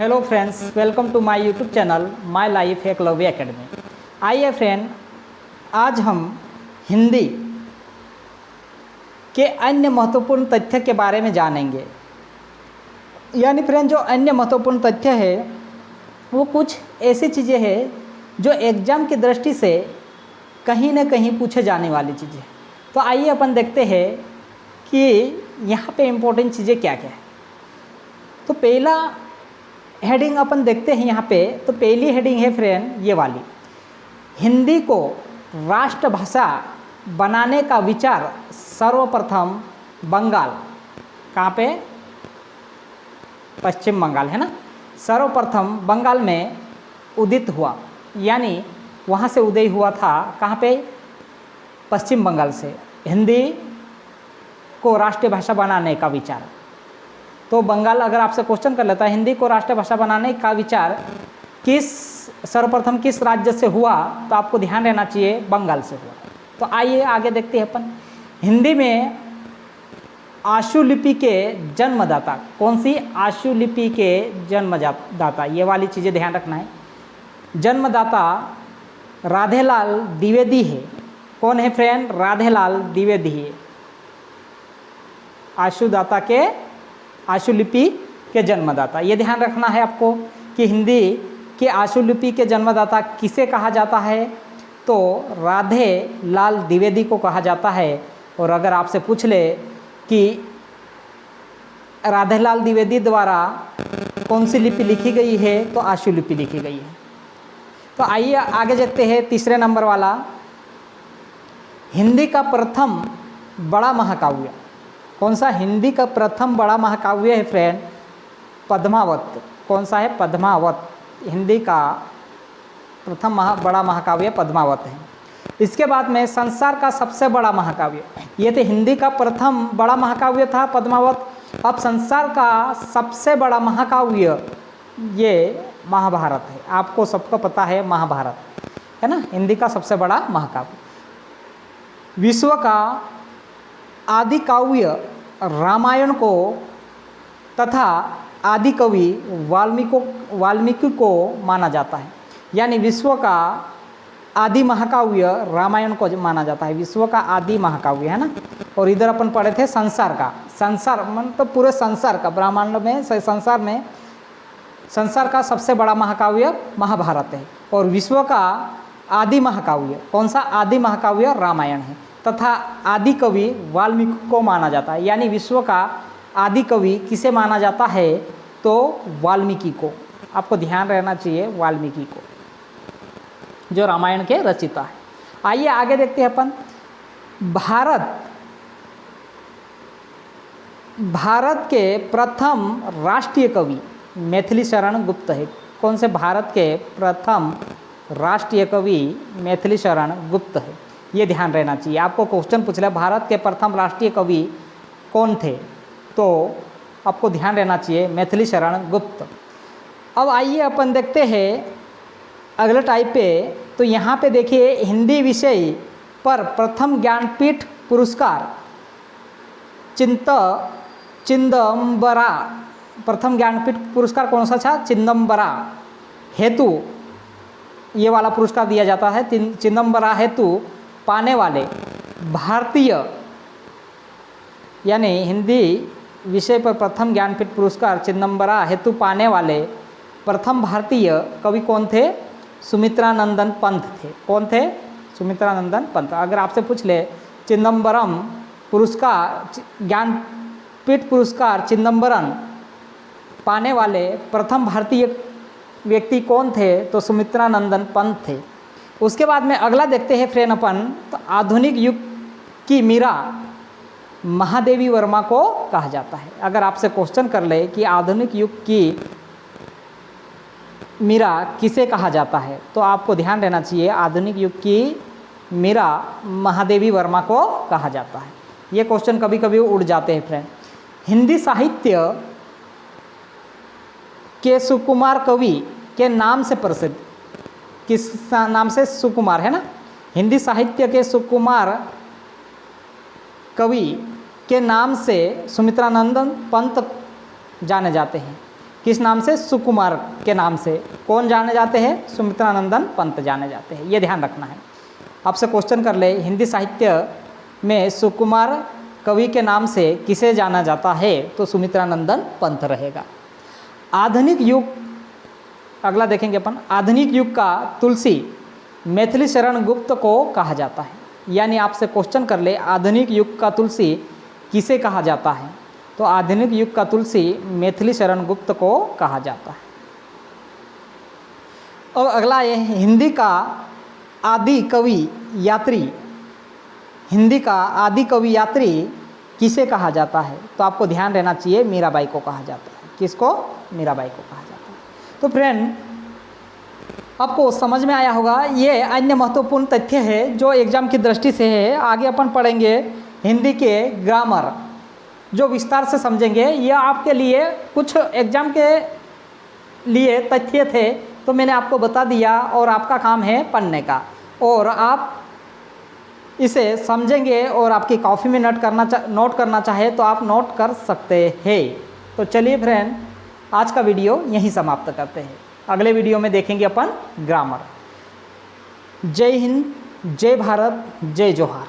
Hello friends, welcome to my YouTube channel my life Eklavya academy. आइए friend, आज हम हिंदी के अन्य महत्वपूर्ण तथ्य के बारे में जानेंगे। यानी फ्रेंड, जो अन्य महत्वपूर्ण तथ्य है वो कुछ ऐसी चीज़ें हैं जो एग्ज़ाम की दृष्टि से कहीं न कहीं पूछे जाने वाली चीज़ें। तो आइए अपन देखते हैं कि यहाँ पे इम्पोर्टेंट चीज़ें क्या क्या है। तो पहला हेडिंग अपन देखते हैं यहाँ पे। तो पहली हेडिंग है फ्रेंड ये वाली, हिंदी को राष्ट्रभाषा बनाने का विचार सर्वप्रथम बंगाल, कहाँ पे? पश्चिम बंगाल, है ना। सर्वप्रथम बंगाल में उदित हुआ, यानी वहाँ से उदय हुआ था। कहाँ पे? पश्चिम बंगाल से हिंदी को राष्ट्रीय भाषा बनाने का विचार। तो बंगाल, अगर आपसे क्वेश्चन कर लेता है हिंदी को राष्ट्रीय भाषा बनाने का विचार सर्वप्रथम किस राज्य से हुआ, तो आपको ध्यान रहना चाहिए बंगाल से हुआ। तो आइए आगे देखते हैं अपन। हिंदी में आशुलिपि के जन्मदाता, कौन सी? आशुलिपि के जन्मदाता, ये वाली चीज़ें ध्यान रखना है। जन्मदाता राधेलाल द्विवेदी है। कौन है फ्रेंड? राधेलाल द्विवेदी है। आशुलिपि के जन्मदाता, ये ध्यान रखना है आपको कि हिंदी के आशुलिपि के जन्मदाता किसे कहा जाता है, तो राधे लाल द्विवेदी को कहा जाता है। और अगर आपसे पूछ ले कि राधेलाल द्विवेदी द्वारा कौन सी लिपि लिखी गई है, तो आशुलिपि लिखी गई है। तो आइए आगे देखते हैं तीसरे नंबर वाला, हिंदी का प्रथम बड़ा महाकाव्य। कौन सा? हिंदी का प्रथम बड़ा महाकाव्य है फ्रेंड पद्मावत। कौन सा है? पद्मावत। हिंदी का प्रथम बड़ा महाकाव्य पद्मावत है। इसके बाद में संसार का सबसे बड़ा महाकाव्य, ये तो हिंदी का प्रथम बड़ा महाकाव्य था पद्मावत। अब संसार का सबसे बड़ा महाकाव्य ये महाभारत है। आपको सबको पता है महाभारत, है ना, हिंदी का सबसे बड़ा महाकाव्य। विश्व का आदि काव्य रामायण को तथा आदि कवि वाल्मीकि को माना जाता है। यानी विश्व का आदि महाकाव्य रामायण को माना जाता है, विश्व का आदि महाकाव्य, है ना। और इधर अपन पढ़े थे संसार का, संसार मतलब पूरे संसार का, ब्रह्मांड में संसार में संसार का सबसे बड़ा महाकाव्य महाभारत है। और विश्व का आदि महाकाव्य, कौन सा? आदि महाकाव्य रामायण है, तथा आदि कवि वाल्मीकि को माना जाता है। यानी विश्व का आदि कवि किसे माना जाता है, तो वाल्मीकि को। आपको ध्यान रहना चाहिए वाल्मीकि को, जो रामायण के रचिता है। आइए आगे देखते हैं अपन। भारत के प्रथम राष्ट्रीय कवि मैथिली शरण गुप्त है। कौन से? भारत के प्रथम राष्ट्रीय कवि मैथिली शरण गुप्त है। ये ध्यान रहना चाहिए। आपको क्वेश्चन पूछ लिया भारत के प्रथम राष्ट्रीय कवि कौन थे, तो आपको ध्यान रहना चाहिए मैथिली शरण गुप्त। अब आइए अपन देखते हैं अगले टाइप पे। तो यहाँ पे देखिए, हिंदी विषय पर प्रथम ज्ञानपीठ पुरस्कार चिदंबरा, प्रथम ज्ञानपीठ पुरस्कार कौन सा था? चिदंबरा हेतु ये वाला पुरस्कार दिया जाता है। चिदंबरा हेतु पाने वाले भारतीय, यानी हिंदी विषय पर प्रथम ज्ञानपीठ पुरस्कार चिदंबरा हेतु पाने वाले प्रथम भारतीय कवि कौन थे? सुमित्रानंदन पंत थे। कौन थे? सुमित्रानंदन पंत। अगर आपसे पूछ ले चिदंबरम पुरस्कार, ज्ञानपीठ पुरस्कार चिदंबरम पाने वाले प्रथम भारतीय व्यक्ति कौन थे, तो सुमित्रानंदन पंत थे। उसके बाद में अगला देखते हैं फ्रेंड अपन। तो आधुनिक युग की मीरा महादेवी वर्मा को कहा जाता है। अगर आपसे क्वेश्चन कर ले कि आधुनिक युग की मीरा किसे कहा जाता है, तो आपको ध्यान रहना चाहिए आधुनिक युग की मीरा महादेवी वर्मा को कहा जाता है। ये क्वेश्चन कभी कभी उड़ जाते हैं फ्रेंड। हिंदी साहित्य के सुकुमार कवि के नाम से प्रसिद्ध, किस नाम से? सुकुमार, है ना। हिंदी साहित्य के सुकुमार कवि के नाम से सुमित्रानंदन पंत जाने जाते हैं। किस नाम से? सुकुमार के नाम से। कौन जाने जाते हैं? सुमित्रानंदन पंत जाने जाते हैं, ये ध्यान रखना है। आपसे क्वेश्चन कर ले, हिंदी साहित्य में सुकुमार कवि के नाम से किसे जाना जाता है? तो सुमित्रानंदन पंत रहेगा। आधुनिक युग, अगला देखेंगे अपन, आधुनिक युग का तुलसी मैथिली शरण गुप्त को कहा जाता है। यानी आपसे क्वेश्चन कर ले, आधुनिक युग का तुलसी किसे कहा जाता है? तो आधुनिक युग का तुलसी मैथिली शरण गुप्त को कहा जाता है। और अगला ये, हिंदी का आदि कवि यात्री, हिंदी का आदि कवि यात्री किसे कहा जाता है? तो आपको ध्यान रहना चाहिए, मीराबाई को कहा जाता है। किसको? मीराबाई को कहा जाता है। तो फ्रेंड, आपको समझ में आया होगा। ये अन्य महत्वपूर्ण तथ्य है जो एग्जाम की दृष्टि से है। आगे अपन पढ़ेंगे हिंदी के ग्रामर, जो विस्तार से समझेंगे। यह आपके लिए कुछ एग्जाम के लिए तथ्य थे, तो मैंने आपको बता दिया, और आपका काम है पढ़ने का। और आप इसे समझेंगे और आपकी कॉपी में नोट करना चाहे तो आप नोट कर सकते हैं। तो चलिए फ्रेंड, आज का वीडियो यहीं समाप्त करते हैं। अगले वीडियो में देखेंगे अपन ग्रामर। जय हिंद, जय भारत, जय जोहार।